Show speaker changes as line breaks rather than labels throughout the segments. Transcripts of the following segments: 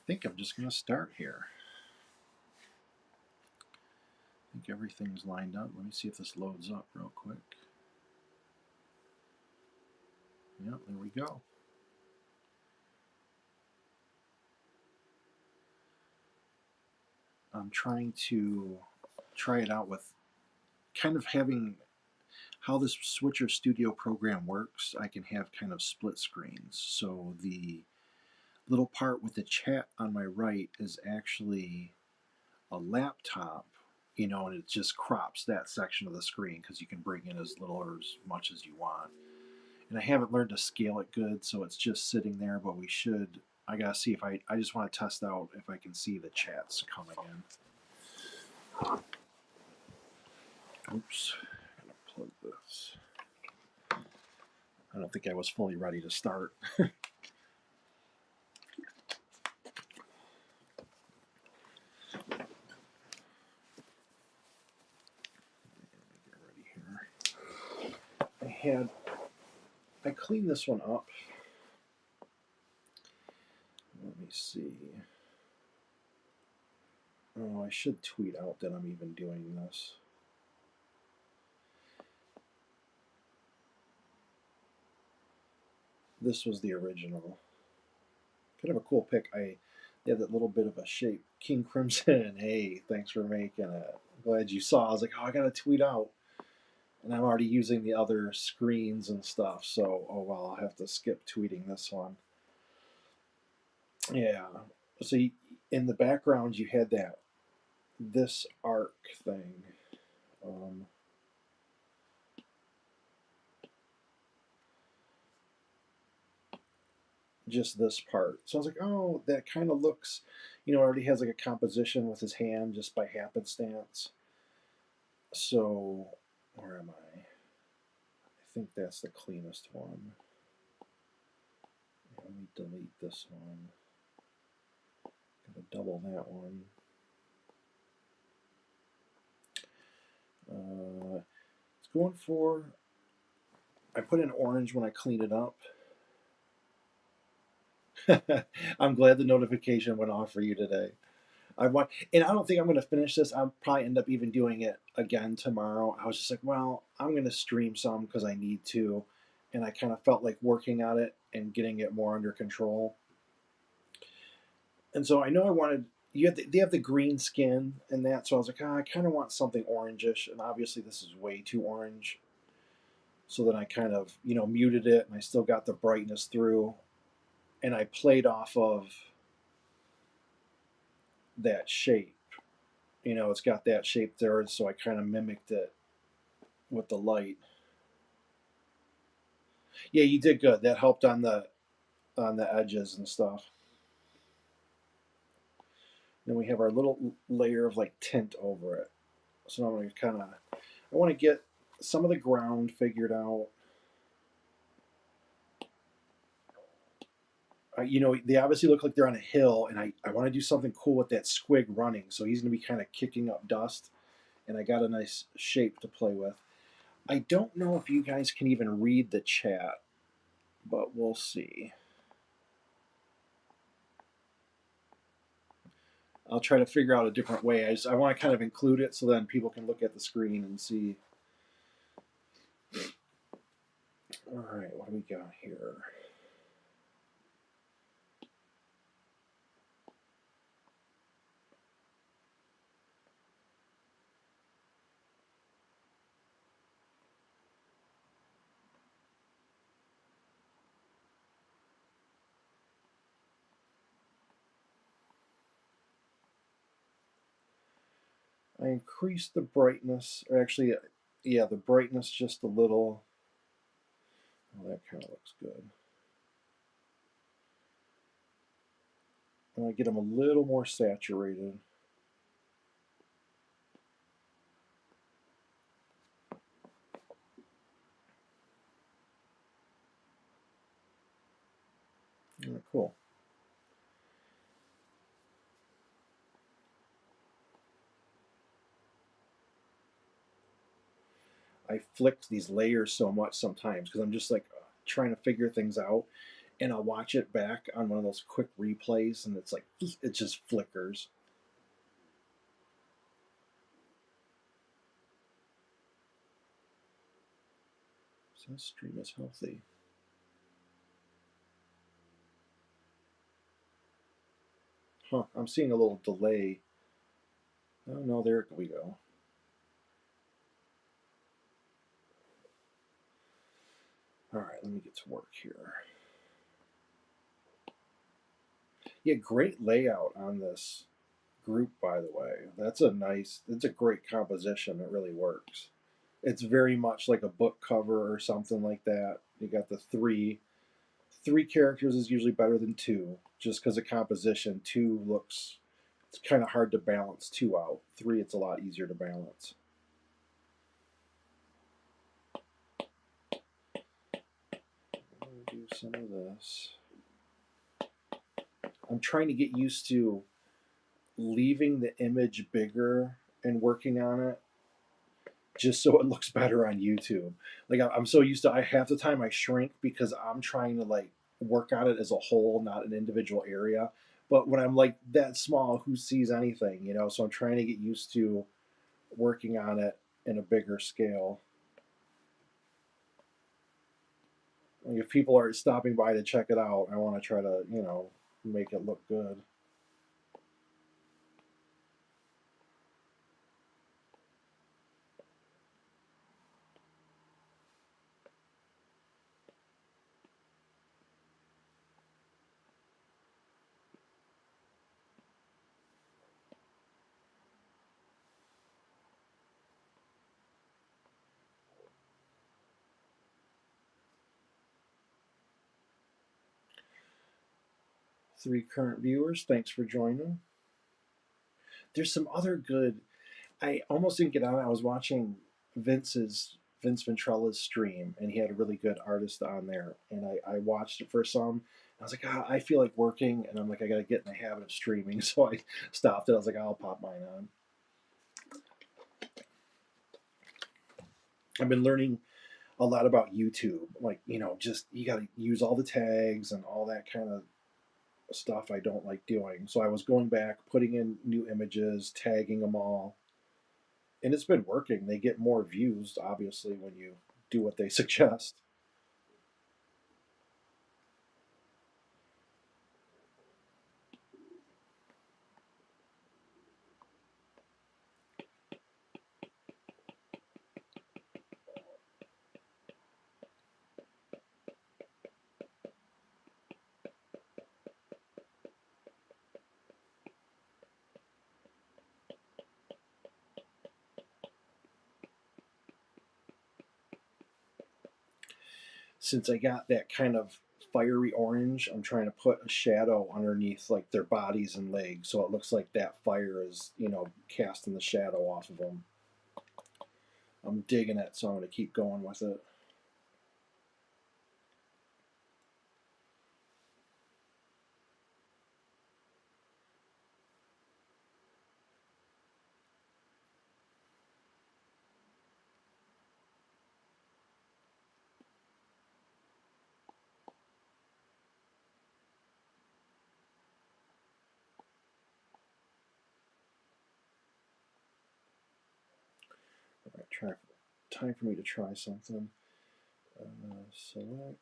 think I'm just going to start here. I think everything's lined up. Let me see if this loads up real quick. Yep, there we go. I'm trying to try it out with kind of having how this Switcher Studio program works. I can have kind of split screens. So the little part with the chat on my right is actually a laptop, and it just crops that section of the screen because you can bring in as little or as much as you want. And I haven't learned to scale it good, so it's just sitting there, but we should. I gotta see if I just want to test out if I can see the chats coming in. Oops, I'm gonna plug this. I don't think I was fully ready to start. I cleaned this one up. Let me see. Oh, I should tweet out that I'm even doing this. This was the original. Kind of a cool pic. They had that little bit of a shape. King Crimson, hey, thanks for making it. Glad you saw. I was like, oh, I gotta tweet out. And I'm already using the other screens and stuff, so oh well, I'll have to skip tweeting this one. Yeah. So in the background, you had this arc thing. Um, just this part. So I was like, oh, that kind of looks, already has like a composition with his hand just by happenstance. So, where am I? I think that's the cleanest one. Let me delete this one. Gotta double that one. It's going for. I put in orange when I cleaned it up. I'm glad the notification went off for you today. And I don't think I'm going to finish this. I'll probably end up even doing it again tomorrow. I was just like, well, I'm going to stream some because I need to, and I kind of felt like working on it and getting it more under control. And so I know I wanted. They have the green skin and that, so I was like, I kind of want something orangish, and obviously this is way too orange. So then I kind of muted it, and I still got the brightness through, and I played off of that shape. It's got that shape there, so I kind of mimicked it with the light. Yeah, you did good. That helped on the edges and stuff. Then we have our little layer of like tint over it. So now I'm going to I want to get some of the ground figured out. They obviously look like they're on a hill, and I want to do something cool with that squig running. So he's going to be kind of kicking up dust, and I got a nice shape to play with. I don't know if you guys can even read the chat, but we'll see. I'll try to figure out a different way. I want to kind of include it so then people can look at the screen and see. All right, what do we got here? I increased the brightness, or actually, yeah, the brightness just a little. Oh, that kind of looks good. I want to get them a little more saturated. Oh, cool. I flick these layers so much sometimes because I'm just like trying to figure things out. and I'll watch it back on one of those quick replays, and it's like it just flickers. So this stream is healthy. Huh, I'm seeing a little delay. Oh no, there we go. All right, let me get to work here. Yeah, great layout on this group, by the way. That's a great composition. It really works. It's very much like a book cover or something like that. You got the three characters is usually better than two, just because of composition. Two looks, it's kind of hard to balance two out. Three, it's a lot easier to balance. I'm gonna do some of this. I'm trying to get used to leaving the image bigger and working on it just so it looks better on YouTube. Like I'm so used to, I half the time I shrink because I'm trying to like work on it as a whole, not an individual area. But when I'm like that small, who sees anything, you know? So I'm trying to get used to working on it in a bigger scale. Like if people are stopping by to check it out, I want to try to, you know, make it look good. Three current viewers, thanks for joining. There's some other good. I almost didn't get on. I was watching Vince Ventrella's stream, and he had a really good artist on there. And I watched it for some. I was like, I feel like working, and I'm like, I got to get in the habit of streaming. So I stopped it. I was like, I'll pop mine on. I've been learning a lot about YouTube. Like, you know, just you got to use all the tags and all that kind of stuff I don't like doing. So I was going back, putting in new images, tagging them all, and it's been working. They get more views, obviously, when you do what they suggest. Since I got that kind of fiery orange, I'm trying to put a shadow underneath like their bodies and legs, so it looks like that fire is, you know, casting the shadow off of them. I'm digging it, so I'm going to keep going with it. All right, time for me to try something. Select.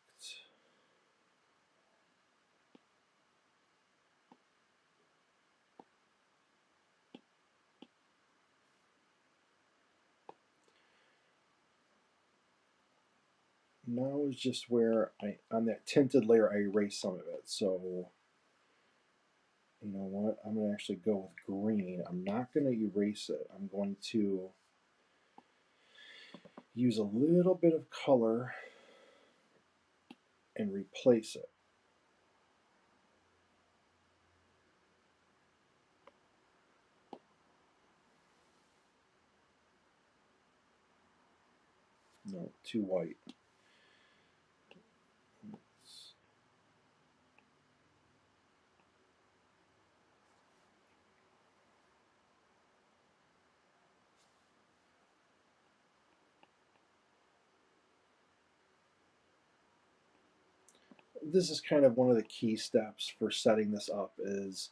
Now is just where on that tinted layer, I erase some of it. So, you know what? I'm going to actually go with green. I'm not going to erase it. I'm going to use a little bit of color and replace it. No, too white. this is kind of one of the key steps for setting this up is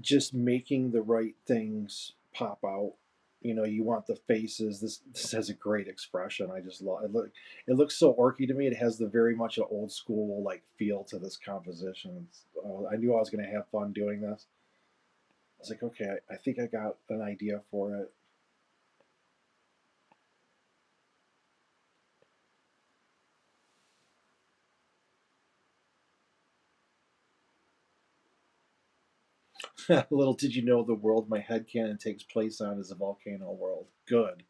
just making the right things pop out. You know, you want the faces. This has a great expression. I just love it. It looks so orky to me. It has the very much an old school like feel to this composition. I knew I was going to have fun doing this. I was like, okay, I think I got an idea for it. Little did you know the world my headcanon takes place on is a volcano world. Good.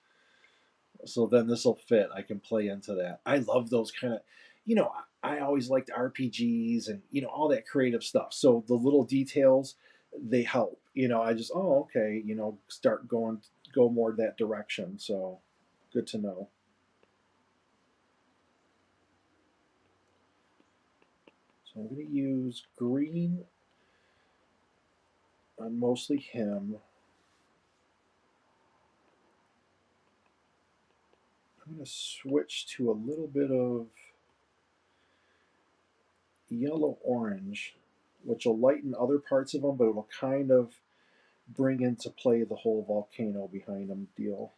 So then this will fit. I can play into that. I love those kind of, you know, I always liked RPGs and, you know, all that creative stuff. So the little details, they help. You know, I just, oh, okay, you know, go more that direction. So good to know. So I'm going to use green on mostly him. I'm going to switch to a little bit of yellow orange, which will lighten other parts of them, but it'll kind of bring into play the whole volcano behind him deal.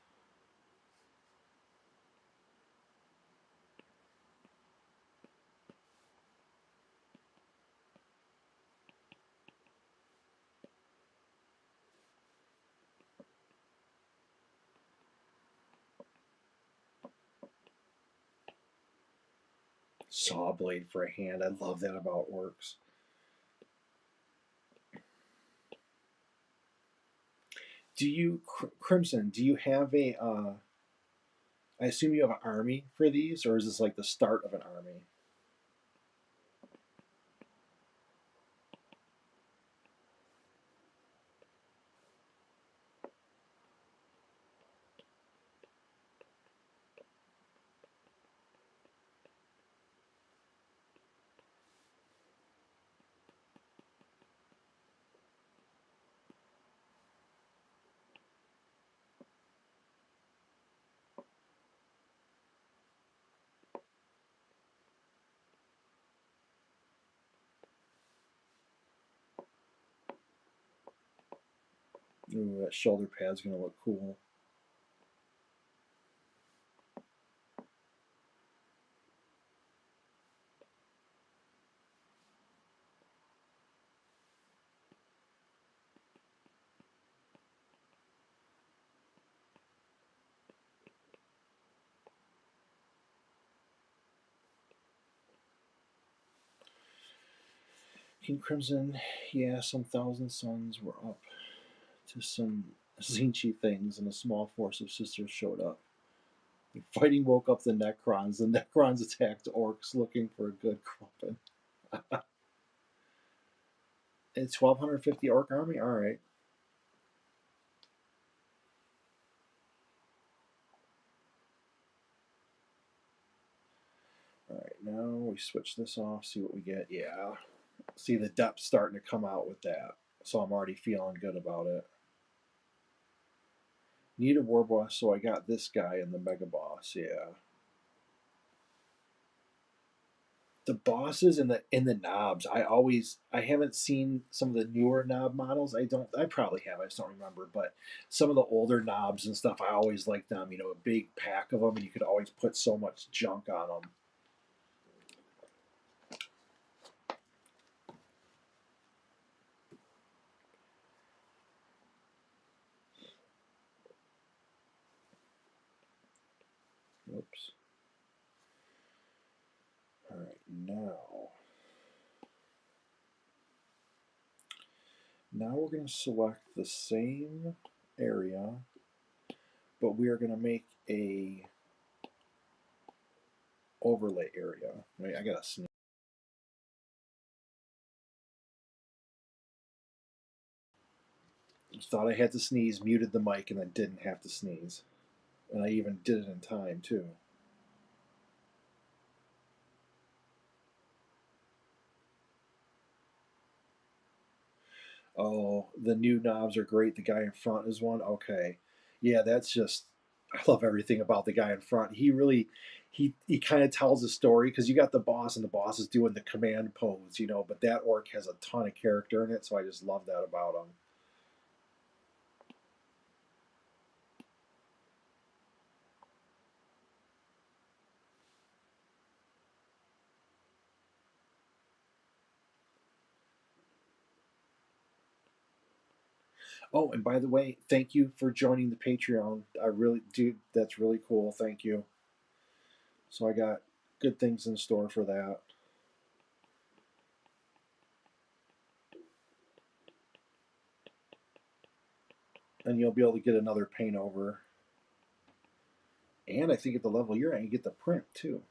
Saw blade for a hand. I love that about orcs. Do you, Crimson? Do you have a? I assume you have an army for these, or is this like the start of an army? Ooh, that shoulder pad's gonna look cool. King Crimson, yeah, some thousand suns were up to some Zinchi things, and a small force of sisters showed up. The fighting woke up the Necrons. The Necrons attacked orcs looking for a good crumpin'. It's 1,250 orc army? Alright. Alright, now we switch this off, see what we get. Yeah. See the depth starting to come out with that. So I'm already feeling good about it. Need a war boss, so I got this guy in the mega boss, yeah. The bosses and the knobs, I haven't seen some of the newer knob models. I probably have, I just don't remember. But some of the older knobs and stuff, I always liked them. You know, a big pack of them, and you could always put so much junk on them. Oops. All right, now we're going to select the same area, but we are going to make a overlay area. Wait, I gotta sneeze. Thought I had to sneeze, muted the mic, and then didn't have to sneeze. And I even did it in time too. Oh, the new knobs are great. The guy in front is one. Okay, yeah, that's just I love everything about the guy in front. He really, he kind of tells a story because you got the boss and the boss is doing the command pose, you know. But that orc has a ton of character in it, so I just love that about him. Oh, and by the way, thank you for joining the Patreon. I really, dude, that's really cool. Thank you. So I got good things in store for that, and you'll be able to get another paint over. And I think at the level you're at, you get the print too.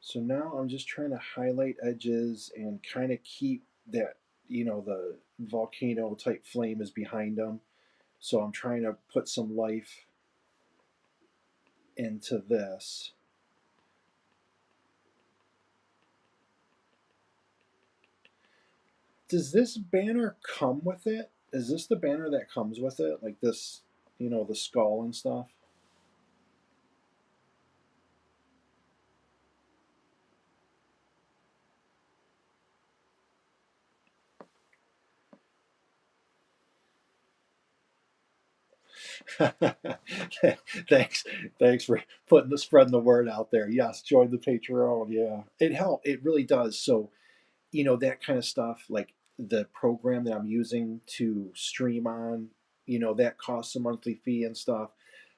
So now I'm just trying to highlight edges and kind of keep that, you know, the volcano type flame is behind them. So I'm trying to put some life into this. Does this banner come with it? Is this the banner that comes with it? Like this, you know, the skull and stuff? thanks, thanks for spreading the word out there. Yes, join the Patreon. Yeah, it helped. It really does. So you know that kind of stuff, like the program that I'm using to stream on, you know, that costs a monthly fee and stuff.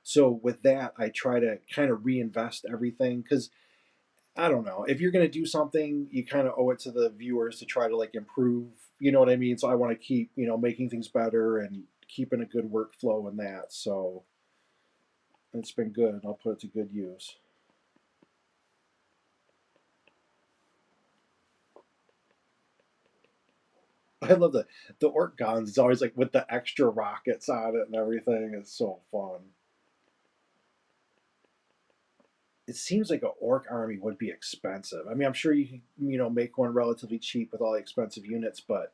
So with that, I try to kind of reinvest everything because I don't know if you're going to do something, you kind of owe it to the viewers to try to like improve. You know what I mean? So I want to keep, you know, making things better and keeping a good workflow in that. So it's been good. I'll put it to good use. I love the orc guns. It's always like with the extra rockets on it and everything. It's so fun. It seems like an orc army would be expensive. I mean, I'm sure you can, you know, make one relatively cheap with all the expensive units, but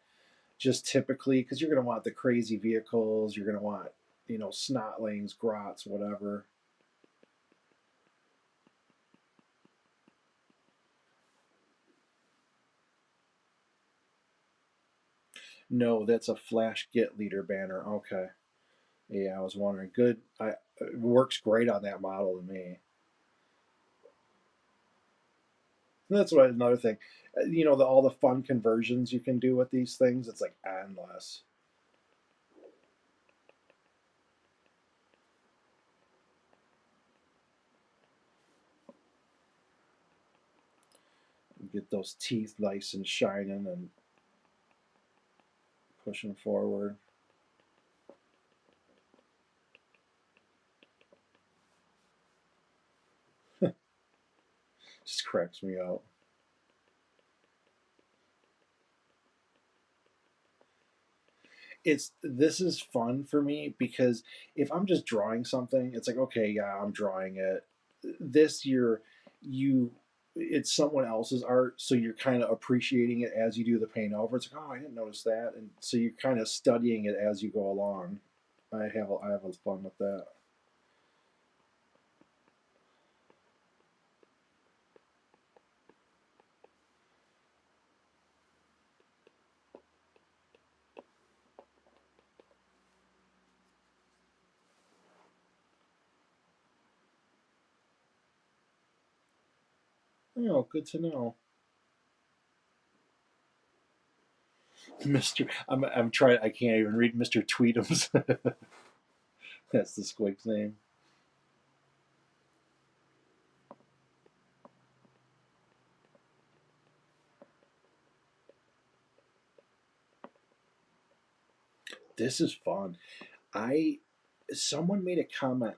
just typically because you're going to want the crazy vehicles, you're going to want, you know, snotlings, grots, whatever. No, that's a Flash Get Leader banner. Okay, yeah, I was wondering. Good, it works great on that model to me. And that's what another thing. You know, all the fun conversions you can do with these things. It's like endless. You get those teeth nice and shining and pushing forward. Just cracks me up. It's this is fun for me because if I'm just drawing something, it's like okay, yeah, I'm drawing it. This year, you it's someone else's art, so you're kind of appreciating it as you do the paint over. It's like, oh, I didn't notice that, and so you're kind of studying it as you go along. I have fun with that. Oh, good to know, Mister. I'm trying. I can't even read Mister Tweetums. That's the squig's name. This is fun. I someone made a comment.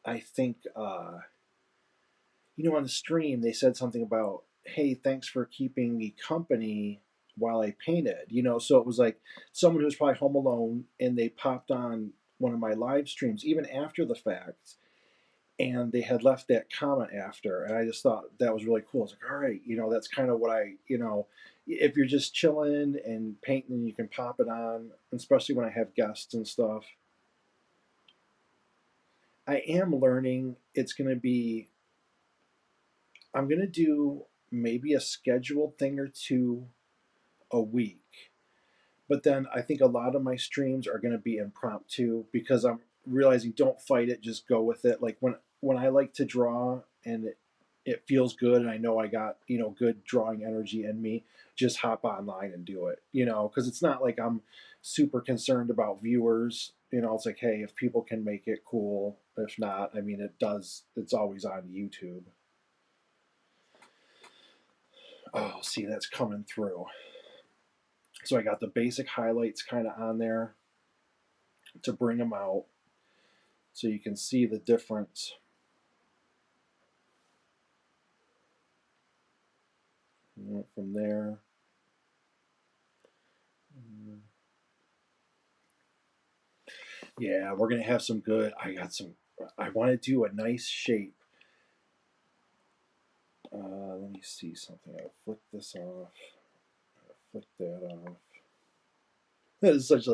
I think you know on the stream they said something about hey thanks for keeping me company while I painted, you know. So it was like someone who was probably home alone and they popped on one of my live streams even after the fact, and they had left that comment after, and I just thought that was really cool. It's like, all right, you know, that's kind of what I, you know, if you're just chilling and painting, you can pop it on, especially when I have guests and stuff. I am learning. It's going to be, I'm going to do maybe a scheduled thing or two a week. But then I think a lot of my streams are going to be impromptu because I'm realizing don't fight it, just go with it. Like when I like to draw and it feels good and I know I got, you know, good drawing energy in me, just hop online and do it, you know, because it's not like I'm super concerned about viewers. You know, it's like, hey, if people can make it, cool. If not, I mean, it's always on YouTube. Oh, see, that's coming through. So I got the basic highlights kind of on there to bring them out so you can see the difference. From there. Yeah, we're going to have some good. I want to do a nice shape. Let me see something. I'll flick this off. I'll flick that off. That is such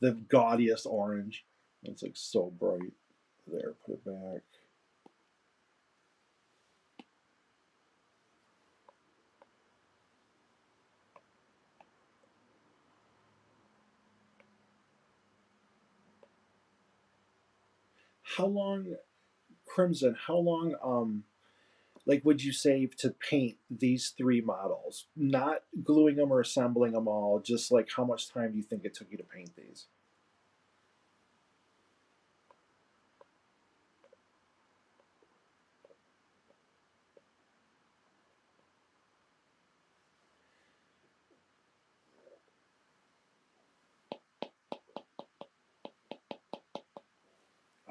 the gaudiest orange. It's like so bright. There, put it back. How long, Crimson? How long like would you say to paint these three models? Not gluing them or assembling them all, just like how much time do you think it took you to paint these?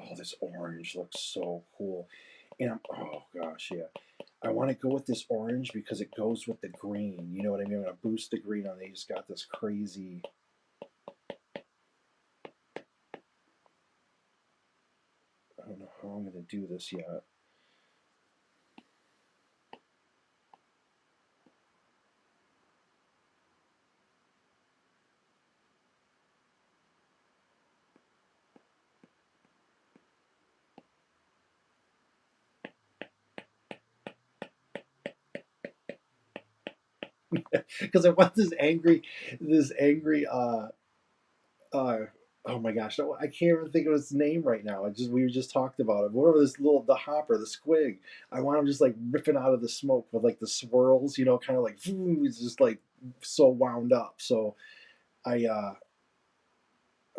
Oh, this orange looks so cool. And oh gosh, yeah. I want to go with this orange because it goes with the green. You know what I mean? I'm going to boost the green on these. Got this crazy. I don't know how I'm going to do this yet. Because I want this angry, uh, oh my gosh, I can't even think of his name right now. We just talked about it. Whatever this the hopper, the squig. I want him just like ripping out of the smoke with like the swirls, you know, kind of like he's just like so wound up. So I uh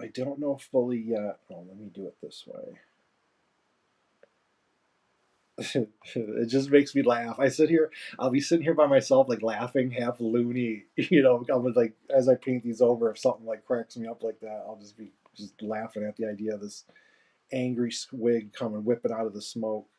I don't know fully yet. Oh, let me do it this way. It just makes me laugh. I'll be sitting here by myself, like laughing, half loony. You know, I'm like as I paint these over, if something like cracks me up like that, I'll just be just laughing at the idea of this angry squig coming whipping out of the smoke.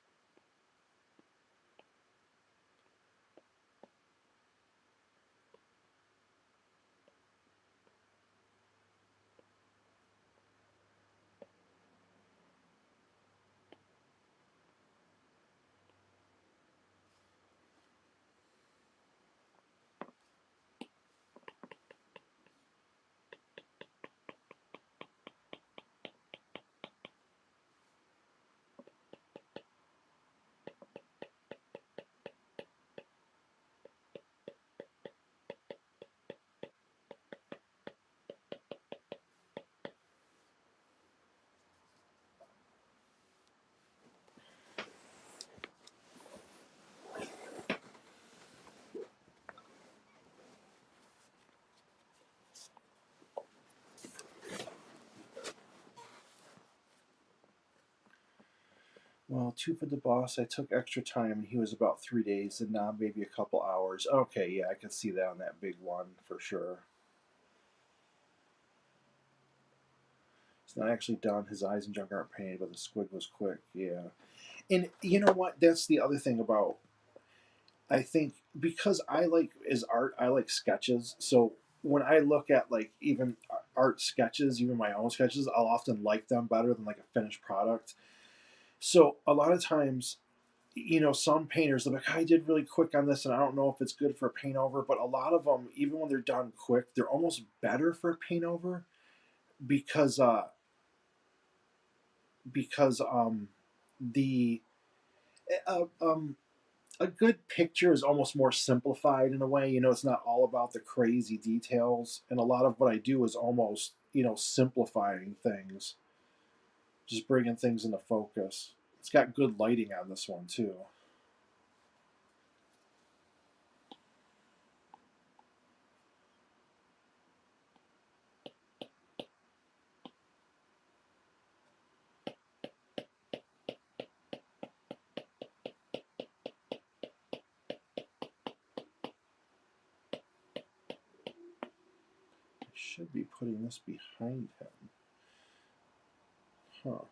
Well, two for the boss. I took extra time, and he was about 3 days, and now maybe a couple hours. Okay, yeah, I could see that on that big one for sure. It's not actually done. His eyes and junk aren't painted, but the squid was quick. Yeah, and you know what? That's the other thing about. I think because I like is art, I like sketches. So when I look at like even art sketches, even my own sketches, I'll often like them better than like a finished product. So a lot of times, some painters are like, I did really quick on this, and I don't know if it's good for a paint over. But a lot of them, even when they're done quick, they're almost better for a paint over because the uh, um, a good picture is almost more simplified in a way. It's not all about the crazy details, and a lot of what I do is almost simplifying things, just bringing things into focus. It's got good lighting on this one too. I should be putting this behind him. Huh.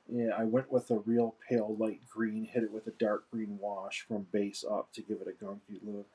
Yeah, I went with a real pale light green, hit it with a dark green wash from base up to give it a gunky look.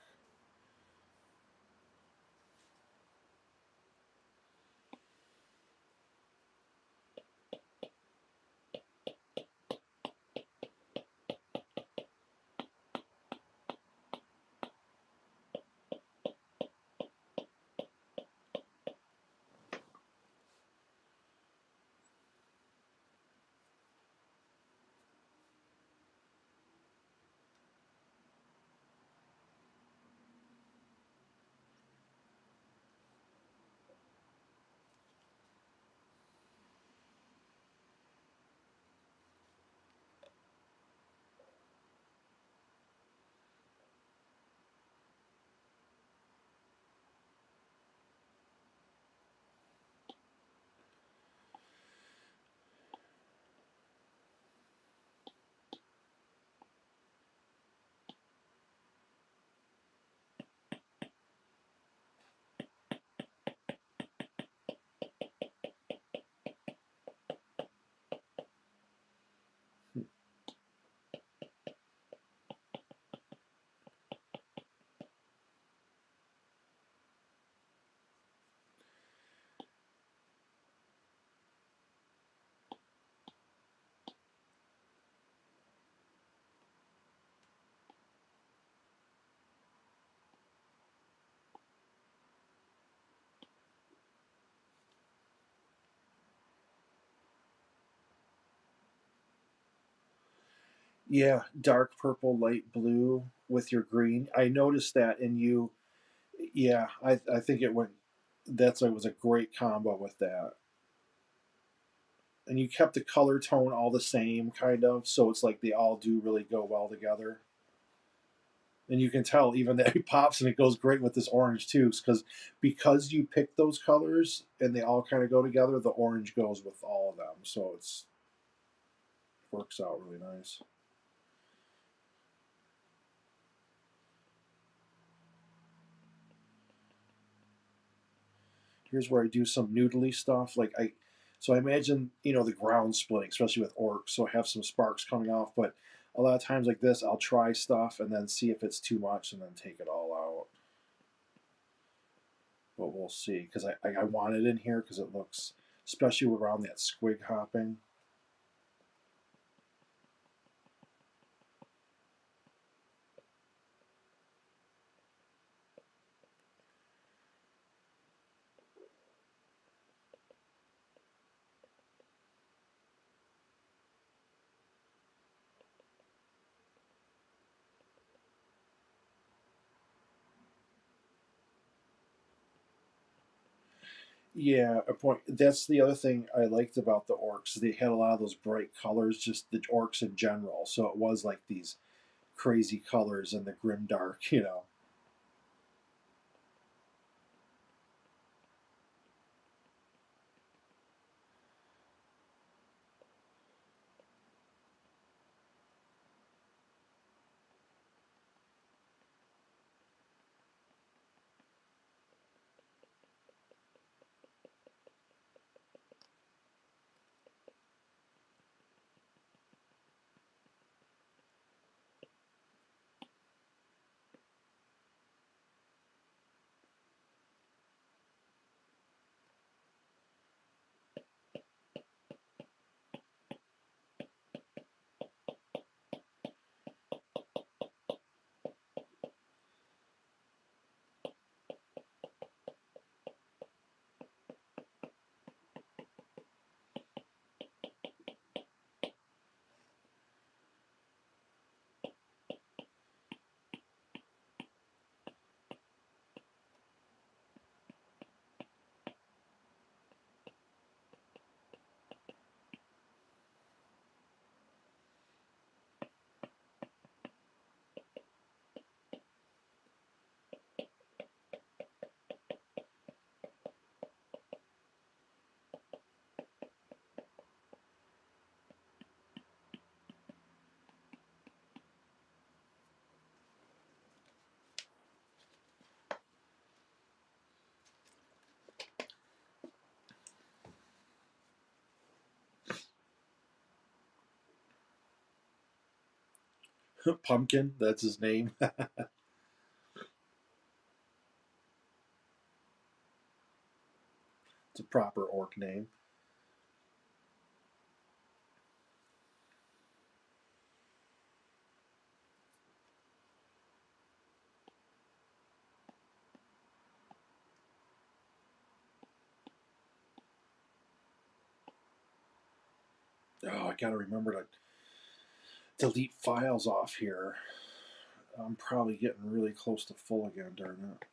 Yeah, dark purple, light blue with your green. I noticed that in you. Yeah, I think it went. That's it was a great combo with that, and you kept the color tone all the same, kind of. So it's like they all do really go well together, and you can tell even that it pops and it goes great with this orange too, because you picked those colors and they all kind of go together. The orange goes with all of them, so it's works out really nice. Here's where I do some noodly stuff. So I imagine the ground splitting, especially with orcs. So I have some sparks coming off, but a lot of times like this, I'll try stuff and then see if it's too much and then take it all out. But we'll see because I want it in here because it looks, especially around that squig hopping. Yeah, a point. That's the other thing I liked about the orcs. They had a lot of those bright colors, just the orcs in general. So it was like these crazy colors and the grim dark. Pumpkin, that's his name. It's a proper orc name. Oh, I gotta remember to delete files off here. I'm probably getting really close to full again during it.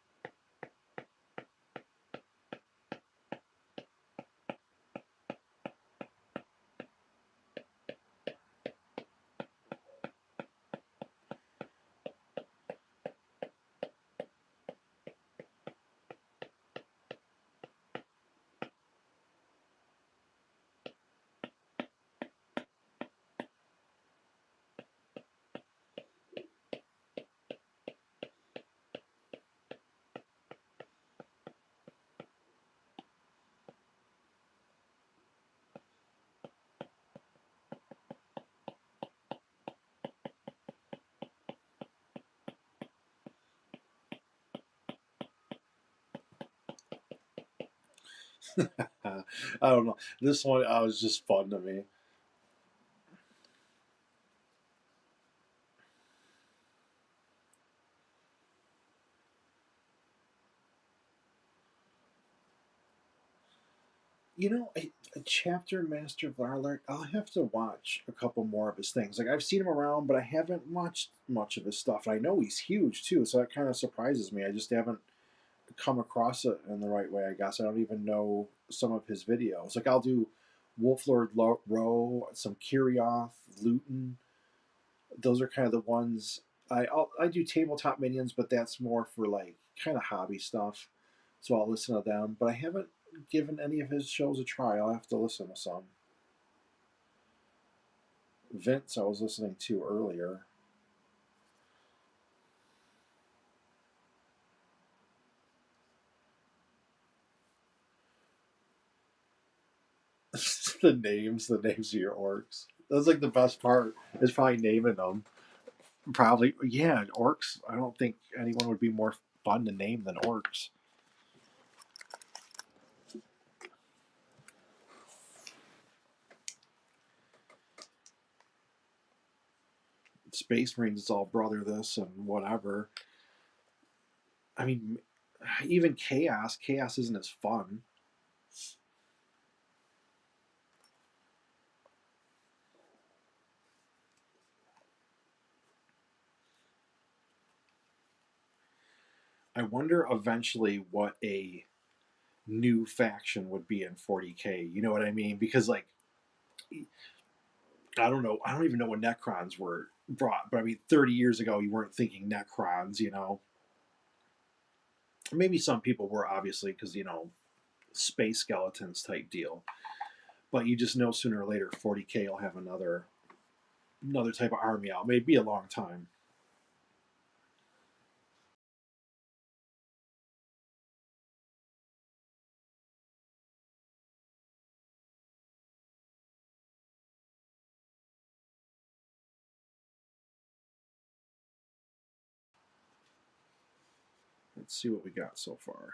I don't know. This one was just fun to me. A chapter master Varlark. I'll have to watch a couple more of his things. Like I've seen him around, but I haven't watched much of his stuff. I know he's huge too, so that kind of surprises me. I just haven't come across it in the right way. I guess I don't even know some of his videos. Like I'll do Wolflord Row, some Kirioth, Luton. Those are kind of the ones I do tabletop minions, but that's more for like kind of hobby stuff. So I'll listen to them, but I haven't given any of his shows a try. I'll have to listen to some. Vince, I was listening to earlier. The names of your orcs. That's like the best part. Is probably naming them. Probably, yeah. Orcs. I don't think anyone would be more fun to name than orcs. Space Marines is all brother this and whatever. I mean, even chaos. Chaos isn't as fun. I wonder eventually what a new faction would be in 40K. You know what I mean? Because like I don't know. I don't even know when Necrons were brought, but I mean, 30 years ago, you weren't thinking Necrons. Maybe some people were obviously because space skeletons type deal. But you just know sooner or later 40K will have another type of army out. Maybe a long time. Let's see what we got so far.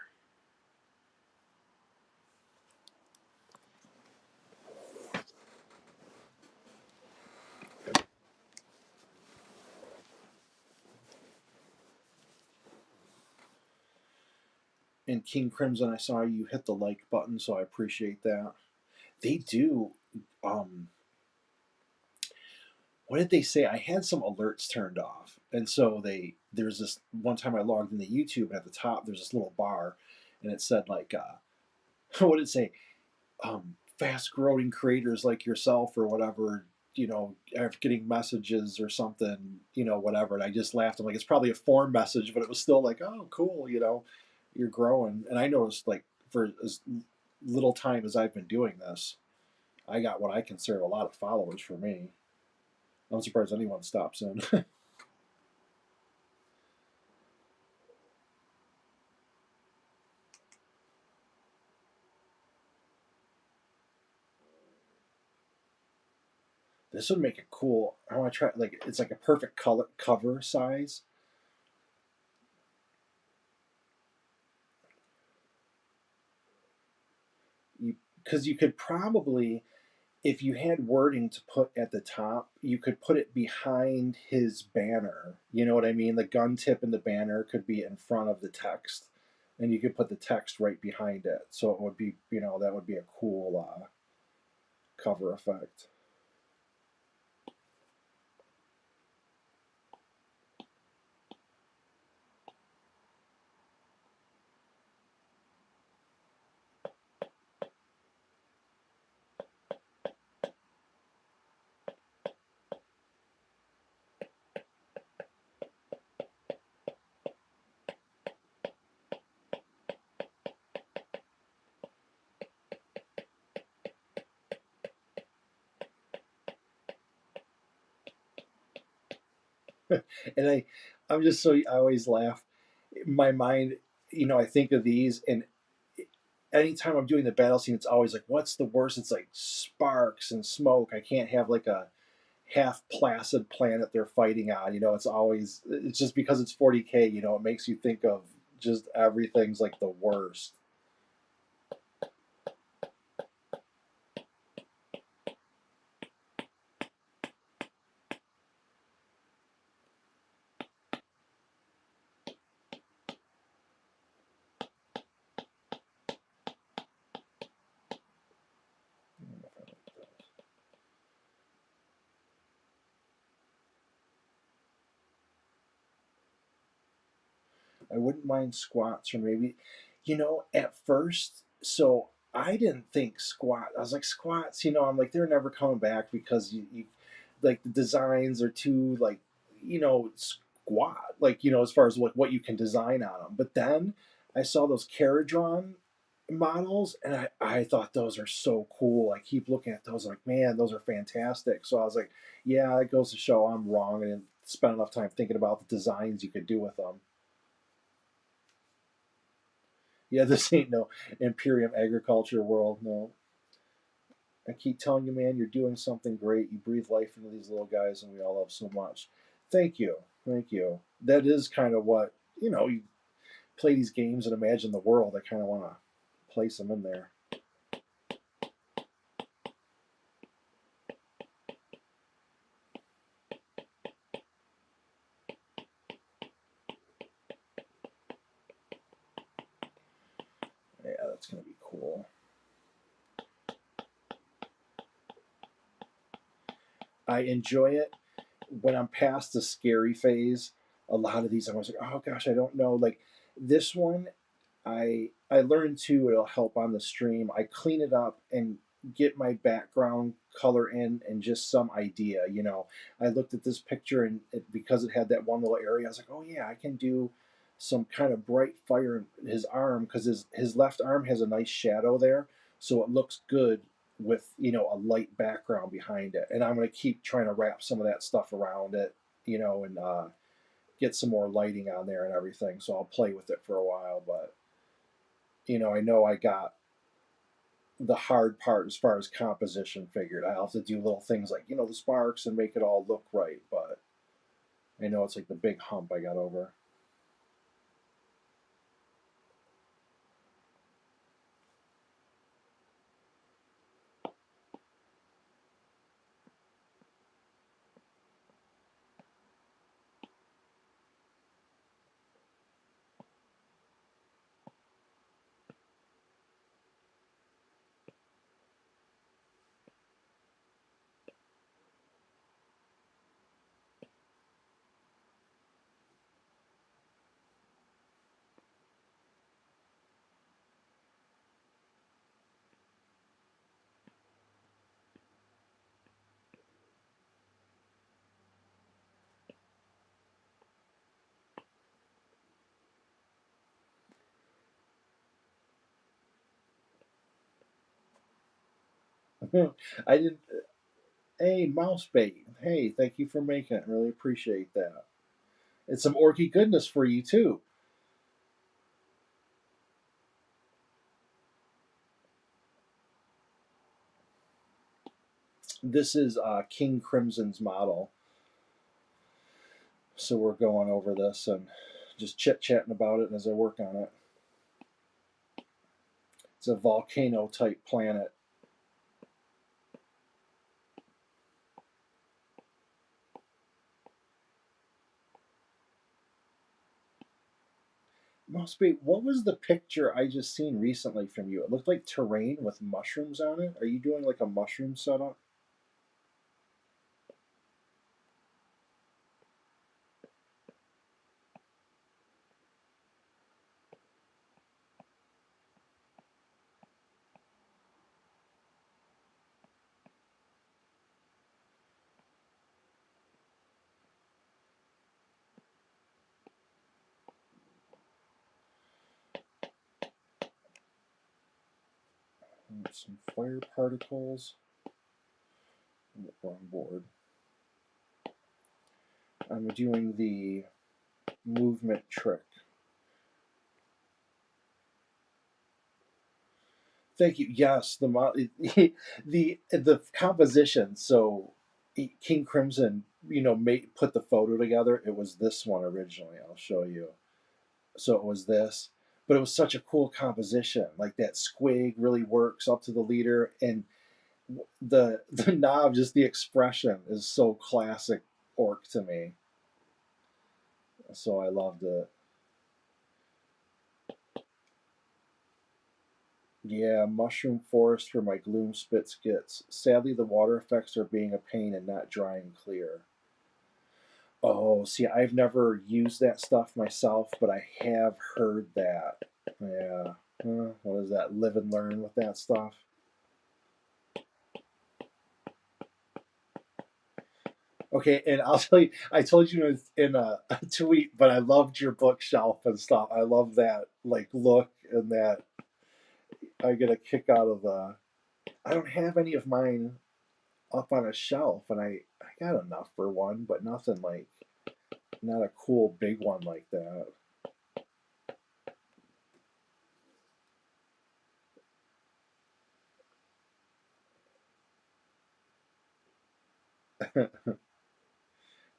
And King Crimson, I saw you hit the like button, so I appreciate that. They do. Um, what did they say? I had some alerts turned off, and so there's this one time I logged into YouTube, and at the top there's this little bar, and it said like, what did it say? Fast growing creators like yourself or whatever, are getting messages or something, whatever. And I just laughed. I'm like, it's probably a form message, but it was still like, oh, cool, you're growing. And I noticed like for as little time as I've been doing this, I got what I consider a lot of followers for me. I'm surprised anyone stops in. This would make it cool. I want to try, like, it's like a perfect color cover size. Because you could probably, if you had wording to put at the top, you could put it behind his banner. You know what I mean? The gun tip and the banner could be in front of the text, and you could put the text right behind it. So it would be, that would be a cool cover effect. And I'm just so, I always laugh. My mind, I think of these, and anytime I'm doing the battle scene, it's always like, what's the worst? It's like sparks and smoke. I can't have like a half placid planet they're fighting on. It's just because it's 40K. It makes you think of just everything's like the worst. I wouldn't mind squats, or maybe, at first. So I didn't think squat. I was like, squats. I'm like, they're never coming back because like the designs are too like, squat. Like, as far as what you can design on them. But then I saw those Caradron models, and I thought those are so cool. I keep looking at those, like, man, those are fantastic. So I was like, yeah, it goes to show I'm wrong. I didn't spend enough time thinking about the designs you could do with them. Yeah, this ain't no Imperium agriculture world. No, I keep telling you, man, you're doing something great. You breathe life into these little guys, and we all love so much. Thank you, thank you. That is kind of what, you play these games and imagine the world. I kind of want to place them in there. Yeah, that's gonna be cool. I enjoy it when I'm past the scary phase. A lot of these, I was like, oh gosh, I don't know. Like this one, I learned too. It'll help on the stream. I clean it up and get my background color in and just some idea. I looked at this picture, and because it had that one little area, I was like, oh yeah, I can do some kind of bright fire in his arm, because his left arm has a nice shadow there, so it looks good with a light background behind it. And I'm going to keep trying to wrap some of that stuff around it, and get some more lighting on there and everything. So I'll play with it for a while, but I know I got the hard part as far as composition figured. I have to do little things like, the sparks and make it all look right, but I know it's like the big hump I got over. I didn't. Hey, mouse bait. Hey, thank you for making it. Really appreciate that. It's some orky goodness for you too. This is King Crimson's model. So we're going over this and just chit-chatting about it as I work on it. It's a volcano type planet. Must be. What was the picture I just seen recently from you? It looked like terrain with mushrooms on it. Are you doing like a mushroom setup? Some fire particles. Wrong board. I'm doing the movement trick. Thank you. Yes, the composition. So King Crimson, put the photo together. It was this one originally. I'll show you. So it was this, but it was such a cool composition. Like that squig really works up to the leader, and the knob, just the expression is so classic orc to me. So I loved it. Yeah, mushroom forest for my gloom spit skits. Sadly, the water effects are being a pain and not dry and clear. Oh, see, I've never used that stuff myself, but I have heard that. Yeah. What is that? Live and learn with that stuff. Okay, and I'll tell you, I told you in a tweet, but I loved your bookshelf and stuff. I love that like look and that. I get a kick out of the. I don't have any of mine up on a shelf, and I got enough for one, but nothing like not a cool big one like that.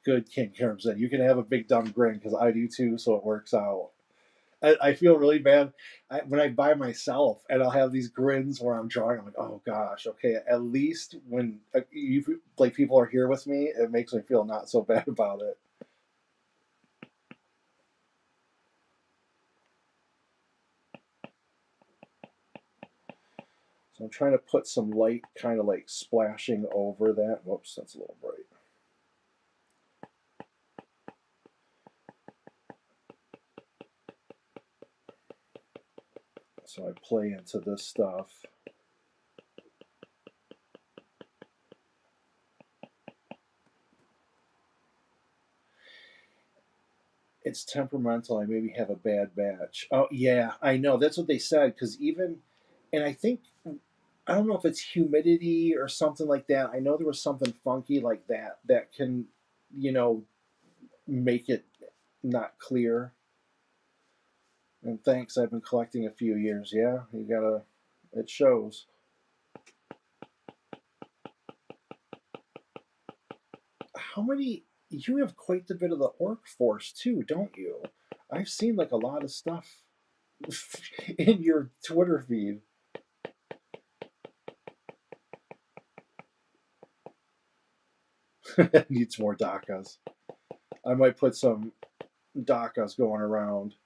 Good, King Crimson. You can have a big dumb grin because I do too, so it works out. I feel really bad when I buy myself and I'll have these grins where I'm drawing. I'm like, oh gosh, okay. At least when like people are here with me, it makes me feel not so bad about it. So I'm trying to put some light kind of like splashing over that. Whoops, that's a little bright. So I play into this stuff. It's temperamental. I maybe have a bad batch. Oh yeah, I know. That's what they said. Because even, and I think I don't know if it's humidity or something like that. I know there was something funky like that that can, you know, make it not clear. And thanks, I've been collecting a few years. Yeah, you gotta. It shows. How many? You have quite a bit of the orc force too, don't you? I've seen like a lot of stuff in your Twitter feed. Needs more DACAs. I might put some DACAs going around.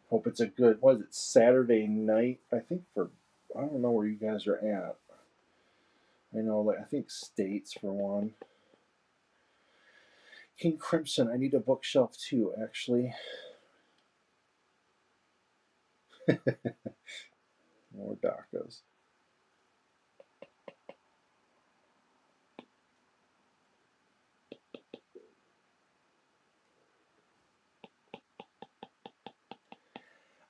Hope it's a good. What is it? Saturday night. I think for. I don't know where you guys are at. I know, like I think states for one. King Crimson. I need a bookshelf too. Actually, more DACAs.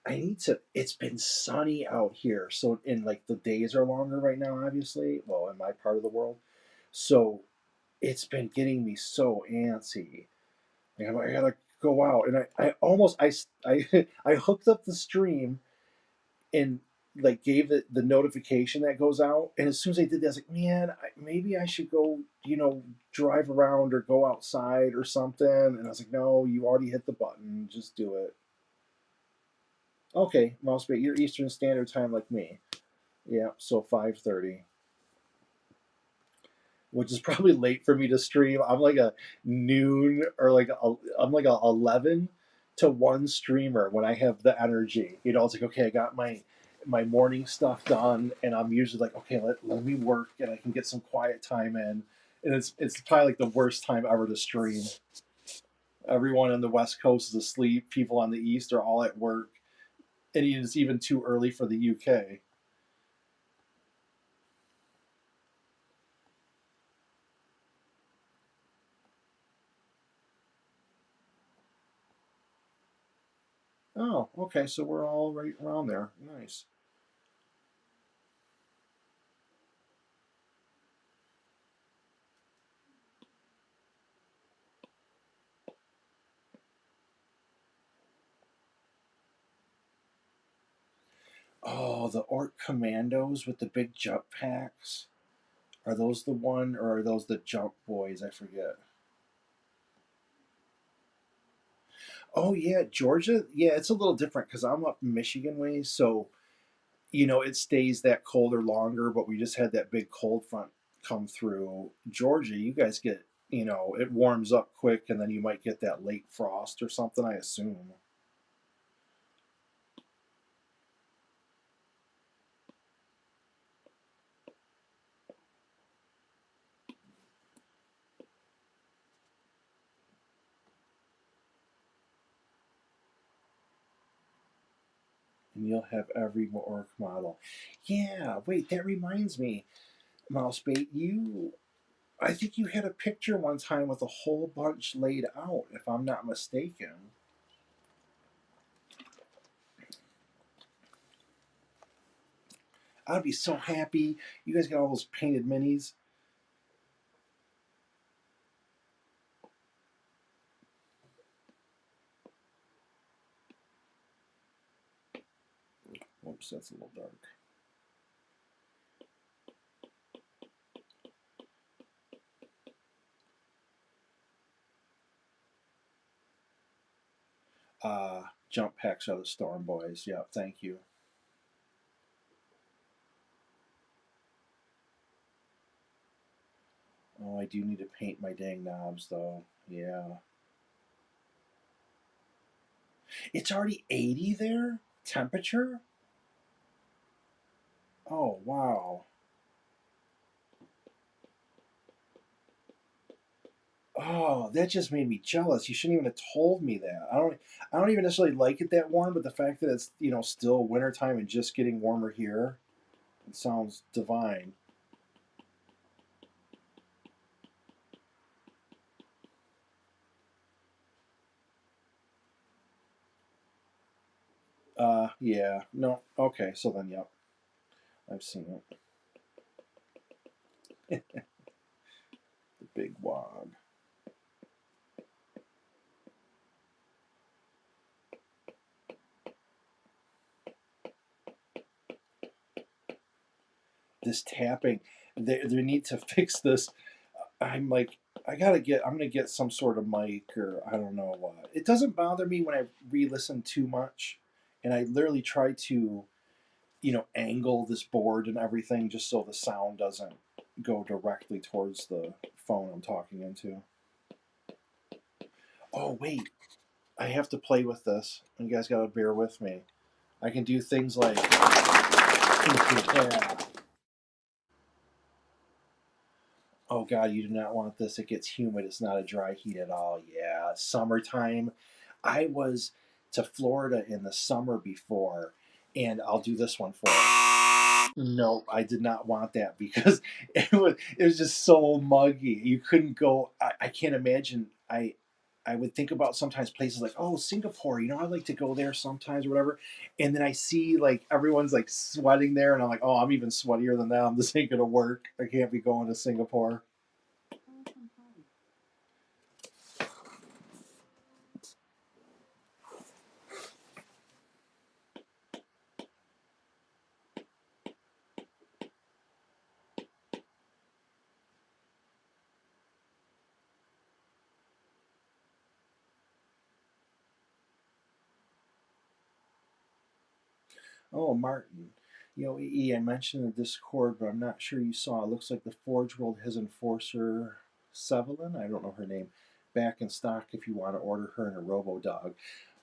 I need to. It's been sunny out here, so and like the days are longer right now. Obviously, well, in my part of the world, so it's been getting me so antsy. Like, I gotta go out, and I almost I hooked up the stream and like gave it the notification that goes out, and as soon as I did that, I was like, man, maybe I should go, drive around or go outside or something. And I was like, no, you already hit the button, just do it. Okay, mouse bait, you're Eastern Standard Time like me. Yeah, so 5:30, which is probably late for me to stream. I'm like a noon or I'm like a 11 to 1 streamer when I have the energy. It's like, okay, I got my morning stuff done, and I'm usually like, okay, let me work and I can get some quiet time in. And it's probably like the worst time ever to stream. Everyone on the West Coast is asleep. People on the East are all at work, and it's even too early for the UK. Oh, okay, so we're all right around there. Nice. Oh, the Orc Commandos with the big jump packs. Are those the one, or are those the Jump Boys? I forget. Oh yeah, Georgia. Yeah, it's a little different because I'm up Michigan way, so it stays that colder longer. But we just had that big cold front come through Georgia. You guys get, it warms up quick, and then you might get that late frost or something. I assume. And you'll have every orc model. Yeah. Wait, that reminds me, Mousebait. I think you had a picture one time with a whole bunch laid out, if I'm not mistaken. I'd be so happy. You guys got all those painted minis. Whoops, that's a little dark. Jump packs are the Storm Boys. Yeah, thank you. Oh, I do need to paint my dang knobs, though. Yeah. It's already 80 there? Temperature? Oh, wow. Oh, that just made me jealous. You shouldn't even have told me that. I don't even necessarily like it that warm, but the fact that it's, still wintertime and just getting warmer here, it sounds divine. Yeah. No. Okay, so then yep. I've seen it. The big wog. This tapping, they need to fix this. I'm like, I'm gonna get some sort of mic, or I don't know what. It doesn't bother me when I re-listen too much, and I literally try to, angle this board and everything just so the sound doesn't go directly towards the phone I'm talking into. Oh wait, I have to play with this. You guys gotta bear with me. I can do things like, yeah. Oh god, you do not want this. It gets humid. It's not a dry heat at all. Yeah, summertime. I was to Florida in the summer before, and I'll do this one for it. No, I did not want that because it was just so muggy. You couldn't go. I can't imagine. I would think about sometimes places like, oh, Singapore, I'd like to go there sometimes or whatever. And then I see like everyone's like sweating there, and I'm like, oh, I'm even sweatier than them. This ain't gonna work. I can't be going to Singapore. Oh, Martin. I mentioned the Discord, but I'm not sure you saw. It looks like the Forge World has Enforcer Sevelin, I don't know her name, back in stock if you want to order her in a Robo Dog.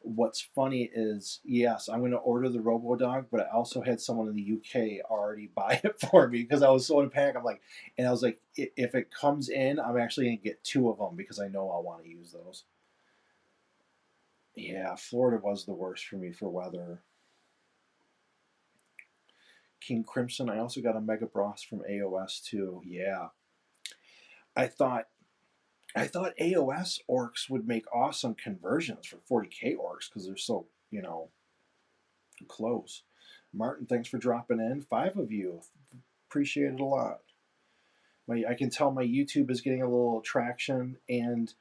What's funny is, yes, I'm going to order the Robo Dog, but I also had someone in the UK already buy it for me because I was so in panic. And I was like, if it comes in, I'm actually going to get two of them because I know I'll want to use those. Yeah, Florida was the worst for me for weather. King Crimson. I also got a Mega Bros from AOS too. Yeah, I thought I thought AOS orcs would make awesome conversions for 40k orcs because they're so close. Martin, thanks for dropping in. 5 of you, appreciate it a lot. I can tell my YouTube is getting a little traction, and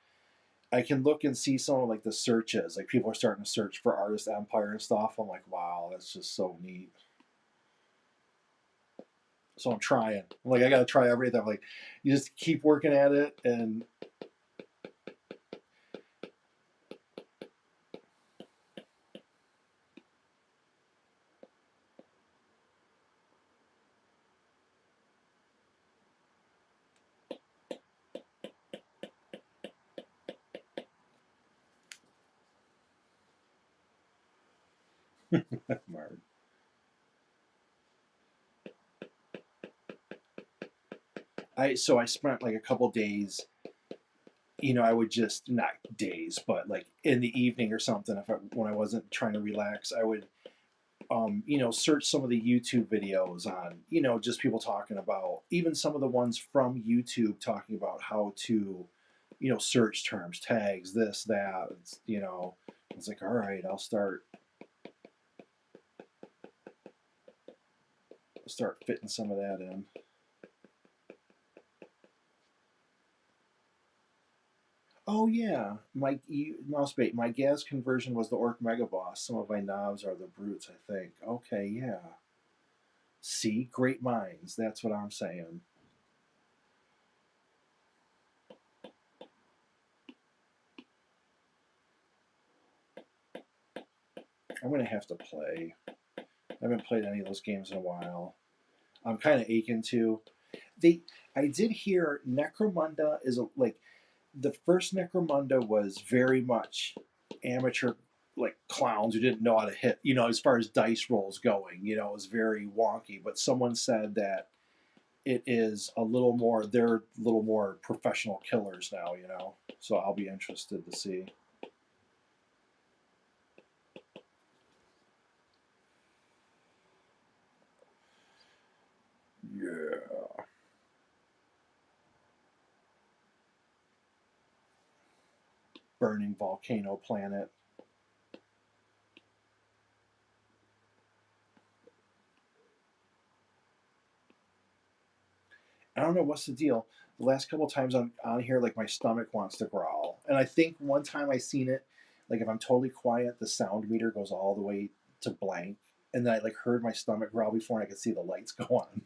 I can look and see some of like the searches. Like people are starting to search for Artist Empire and stuff. I'm like, wow, that's just so neat. So I'm trying. I'm like, I got to try everything. I'm like, you just keep working at it, and Martin. I spent like a couple days. I would just not days, but like in the evening or something. When I wasn't trying to relax, I would search some of the YouTube videos on just people talking about even some of the ones from YouTube talking about how to search terms, tags, this, that. It's like, all right, I'll start fitting some of that in. Oh yeah, Mousebait. My Gaz conversion was the Orc Mega Boss. Some of my knobs are the brutes, I think. Okay, yeah. See, great minds. That's what I'm saying. I'm gonna have to play. I haven't played any of those games in a while. I'm kind of aching to. They, I did hear Necromunda is like the first Necromunda was very much amateur, like clowns who didn't know how to hit. As far as dice rolls going, it was very wonky. But someone said that it is a little more. They're a little more professional killers now. So I'll be interested to see. Yeah. Burning volcano planet. I don't know what's the deal. The last couple of times I'm on here, like my stomach wants to growl, and I think one time I seen it, like if I'm totally quiet, the sound meter goes all the way to blank, and then I like heard my stomach growl before and I could see the lights go on.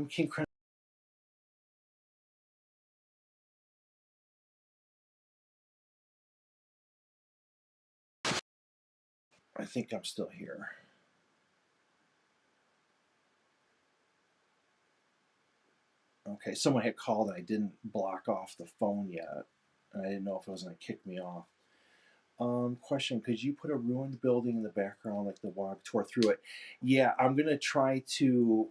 King Crimson. I think I'm still here. Okay, someone had called and I didn't block off the phone yet, and I didn't know if it was going to kick me off. Question: could you put a ruined building in the background, like the WOG tore through it? Yeah, I'm gonna try to.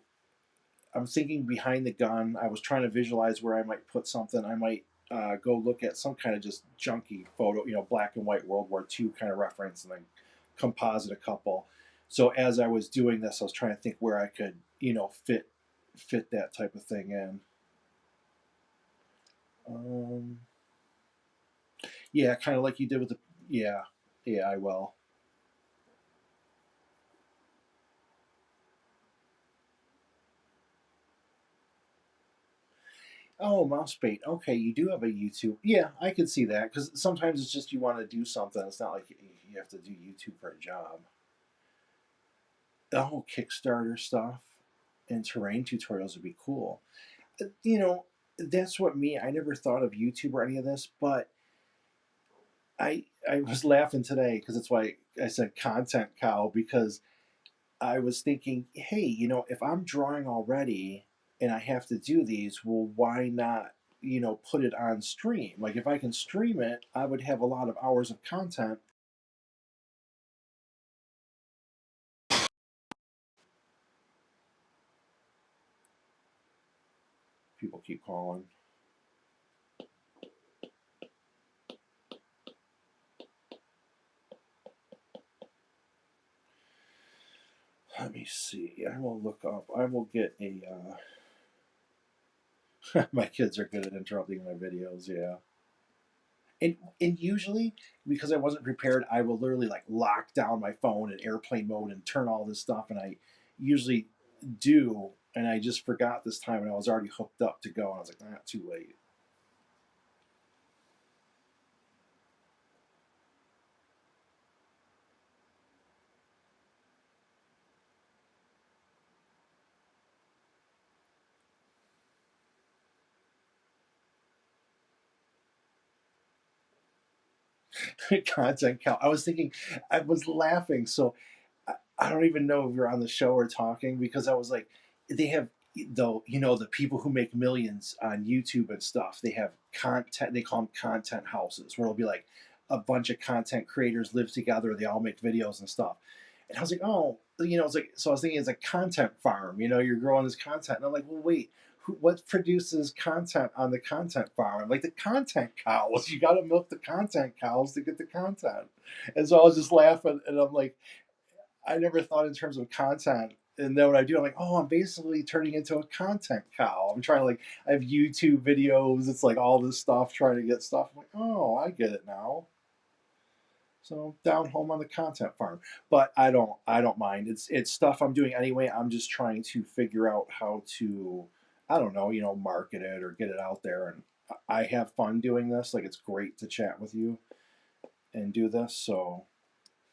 I'm thinking behind the gun. I was trying to visualize where I might put something. I might go look at some kind of just junky photo, black and white World War II kind of reference, and then composite a couple. So as I was doing this, I was trying to think where I could, fit fit that type of thing in. Um, yeah, kind of like you did with the yeah, yeah. I will. Oh, mouse bait. Okay, you do have a YouTube. Yeah, I could see that because sometimes it's just you want to do something. It's not like you have to do YouTube for a job. Oh, Kickstarter stuff and terrain tutorials would be cool. You know, that's what me. I never thought of YouTube or any of this, but I was laughing today because that's why I said content cow because I was thinking, hey, if I'm drawing already and I have to do these, well, why not, put it on stream? Like if I can stream it, I would have a lot of hours of content. People keep calling. Let me see. I will look up. I will get a. My kids are good at interrupting my videos. Yeah. And usually because I wasn't prepared, I will literally like lock down my phone in airplane mode and turn all this stuff. And I usually do, and I just forgot this time, and I was already hooked up to go. And I was like, not too late. Content count. I was thinking, I was laughing. So I don't even know if you're on the show or talking because I was like, they have though the people who make millions on YouTube and stuff. They have content. They call them content houses, where it'll be like a bunch of content creators live together. They all make videos and stuff. And I was like, oh, it's like so. I was thinking it's a content farm. You're growing this content, and I'm like, well, wait. What produces content on the content farm? Like the content cows. You got to milk the content cows to get the content. And so I was just laughing, and I'm like, I never thought in terms of content. And then when I do, I'm like, oh, I'm basically turning into a content cow. I'm trying to I have YouTube videos. It's like all this stuff, trying to get stuff. I'm like, oh, I get it now. So down home on the content farm, but I don't mind. It's stuff I'm doing anyway. I'm just trying to figure out how to, I don't know, market it or get it out there. And I have fun doing this. Like it's great to chat with you and do this. So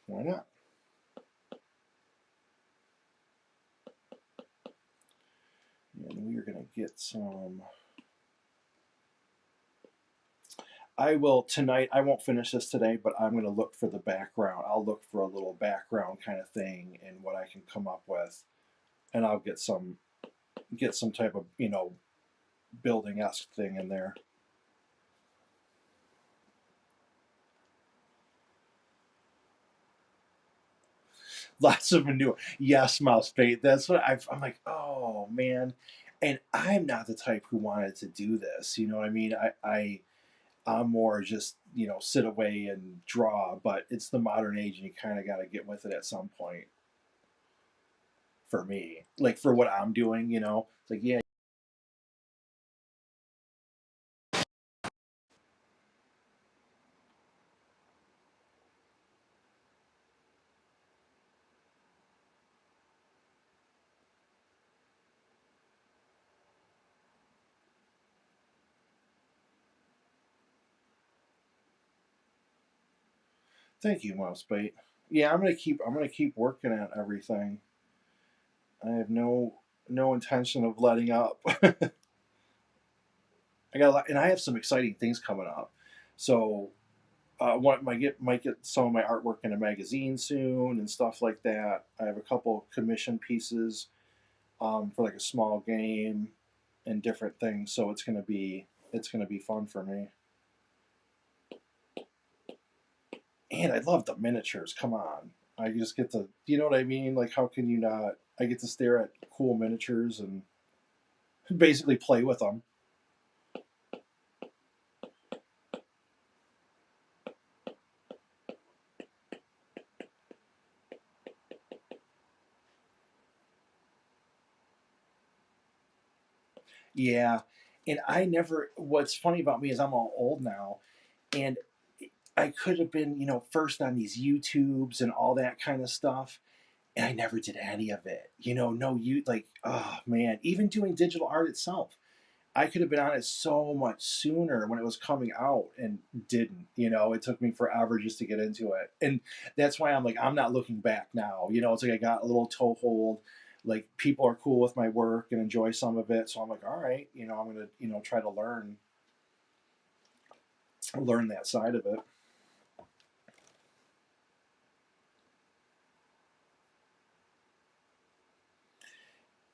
why not? And we are gonna get some. I will tonight. I won't finish this today, but I'm going to look for the background. I'll look for a little background kind of thing and what I can come up with, and I'll get some type of building esque thing in there. Lots of manure. Yes, mouse bait. That's what I'm like. Oh man, and I'm not the type who wanted to do this. You know what I mean? I'm more just sit away and draw, but it's the modern age, and you kind of got to get with it at some point. For me, like for what I'm doing, it's like yeah. Thank you, mouse bait. Yeah, I'm gonna keep working at everything. I have no intention of letting up. I got a lot, and I have some exciting things coming up. So, might get some of my artwork in a magazine soon and stuff like that. I have a couple commission pieces for like a small game and different things. So it's gonna be fun for me. And I love the miniatures. Come on, I just get to, you know what I mean? Like, how can you not? I get to stare at cool miniatures and basically play with them. Yeah. And I never, what's funny about me is I'm all old now, and I could have been, first on these YouTubes and all that kind of stuff. And I never did any of it. No, like, oh man, even doing digital art itself. I could have been on it so much sooner when it was coming out and didn't. It took me forever just to get into it. And that's why I'm like, I'm not looking back now. It's like I got a little toehold. Like people are cool with my work and enjoy some of it. So I'm like, all right, I'm gonna, try to learn that side of it.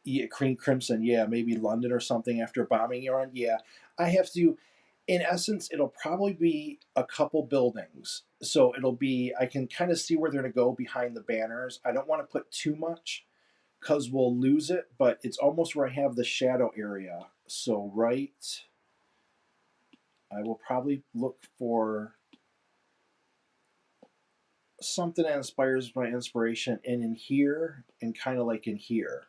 Yeah, Cream Crimson, yeah, maybe London or something after bombing Iran. Yeah, I have to. In essence, it'll probably be a couple buildings. So it'll be, I can kind of see where they're going to go behind the banners. I don't want to put too much because we'll lose it, but it's almost where I have the shadow area. So, right, I will probably look for something that inspires my inspiration in here and kind of like in here.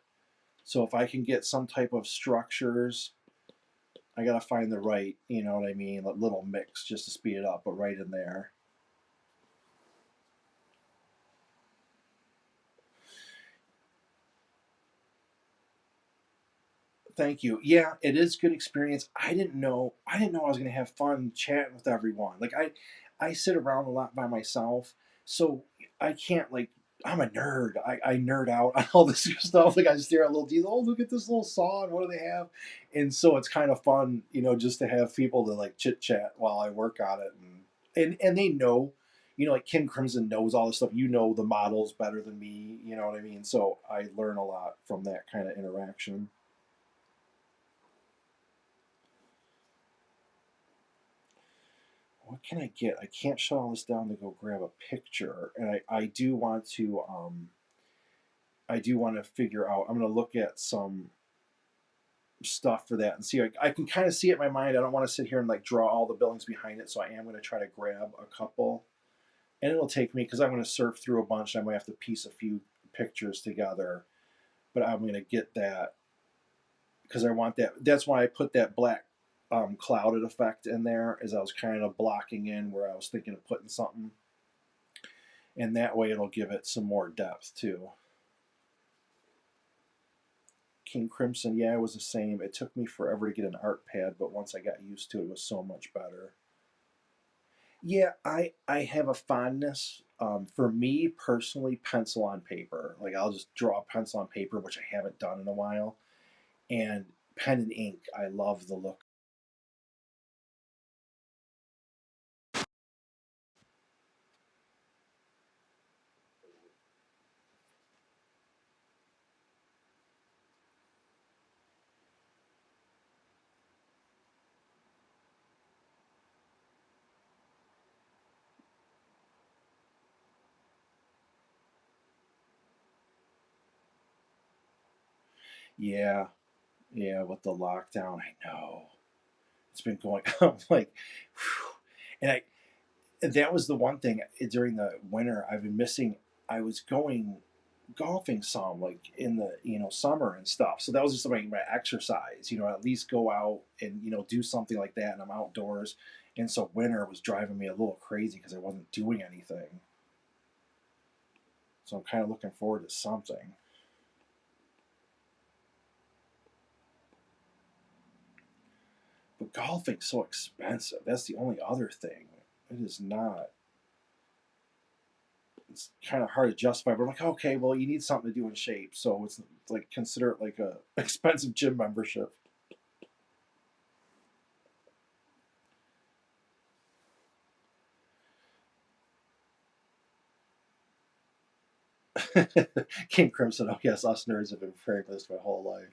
So, if I can get some type of structures, I gotta find the right, you know what I mean, like little mix just to speed it up, but right in there. Thank you. Yeah, it is good experience. I didn't know I was gonna have fun chatting with everyone. Like I sit around a lot by myself, so I can't like I'm a nerd. I nerd out on all this stuff. Like I stare at little details. Oh, look at this little saw and what do they have? And so it's kind of fun, just to have people to like chit chat while I work on it, and they know, like Kim Crimson knows all this stuff. The models better than me. You know what I mean? So I learn a lot from that kind of interaction. What can I get? I can't shut all this down to go grab a picture, and I do want to figure out. I'm going to look at some stuff for that and see. I can kind of see it in my mind. I don't want to sit here and like draw all the buildings behind it, so I am going to try to grab a couple, and it'll take me because I'm going to surf through a bunch. I might have to piece a few pictures together, but I'm going to get that because I want that. That's why I put that black clouded effect in there, as I was kind of blocking in where I was thinking of putting something, and that way it'll give it some more depth too. King Crimson, yeah, it was the same. It took me forever to get an art pad, but once I got used to it, it was so much better. Yeah, I have a fondness for me personally, pencil on paper. Like I'll just draw a pencil on paper, which I haven't done in a while, and pen and ink. I love the look. Yeah, yeah, with the lockdown, I know it's been going. I'm like, whew. And that was the one thing during the winter I've been missing. I was going golfing some like in the summer and stuff. So that was just my exercise. At least go out and do something like that. And I'm outdoors, and so winter was driving me a little crazy because I wasn't doing anything. So I'm kind of looking forward to something. But golfing's so expensive. That's the only other thing. It is not. It's kind of hard to justify. But I'm like, okay, well, you need something to do in shape, so it's like consider it like a expensive gym membership. King Crimson. Oh yes, us nerds have been preparing for this my whole life.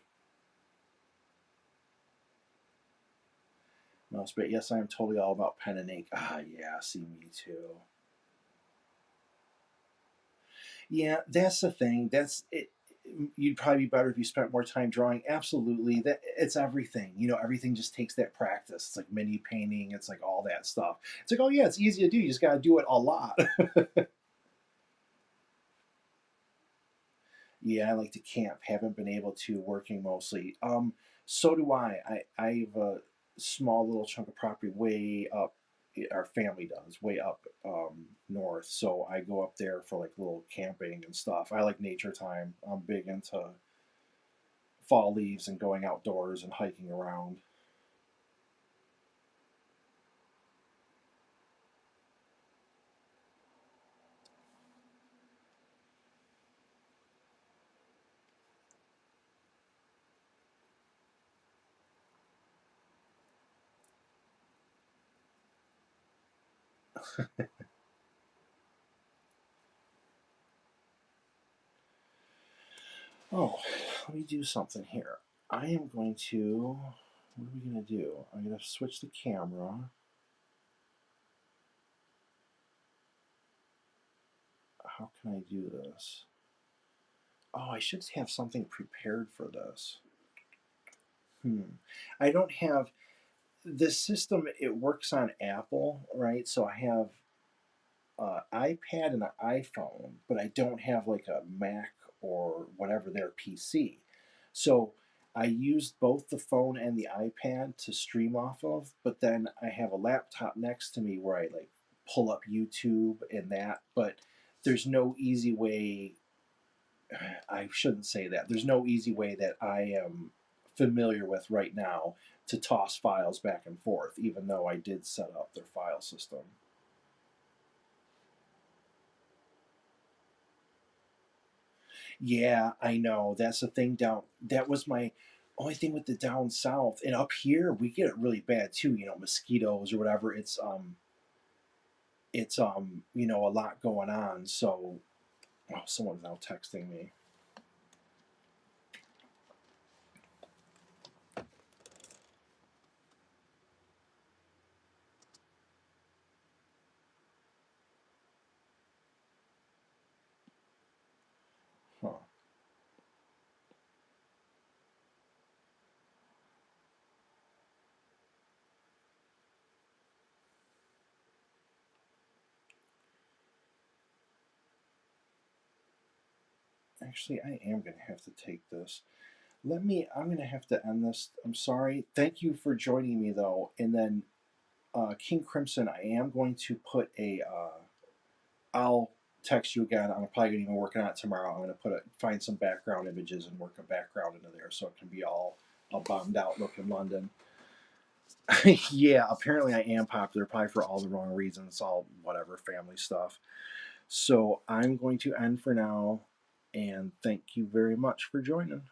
Mouse, but yes, I am totally all about pen and ink. Ah, yeah, see me too. Yeah, that's the thing. That's it. You'd probably be better if you spent more time drawing. Absolutely, that it's everything. Everything just takes that practice. It's like mini painting. It's like all that stuff. It's like, oh yeah, it's easy to do. You just got to do it a lot. Yeah, I like to camp. Haven't been able to, working mostly. So do I. I have a small little chunk of property way up. Our family does way up north, so I go up there for like little camping and stuff. I like nature time. I'm big into fall leaves and going outdoors and hiking around. Oh, let me do something here. I am going to. What are we gonna do? I'm gonna switch the camera. How can I do this? Oh, I should have something prepared for this. I don't have this system. It works on Apple, right? So I have an iPad and an iPhone, but I don't have like a Mac or whatever their PC. So I used both the phone and the iPad to stream off of, but then I have a laptop next to me where I like pull up YouTube and that, but there's no easy way. I shouldn't say that. There's no easy way that I am familiar with right now to toss files back and forth, even though I did set up their file system. Yeah, I know. That's the thing down. That was my only thing with the down south. And up here, we get it really bad too. You know, mosquitoes or whatever. It's a lot going on. So, oh, someone's now texting me. Huh. Actually, I am gonna have to take this. I'm gonna have to end this. I'm sorry. Thank you for joining me though. And then King Crimson, I am going to put a. I'll text you again. I'm probably gonna even working on it tomorrow. I'm gonna find some background images and work a background into there so it can be all bombed out look in London. Yeah, apparently I am popular, probably for all the wrong reasons, all whatever family stuff. So I'm going to end for now, and thank you very much for joining.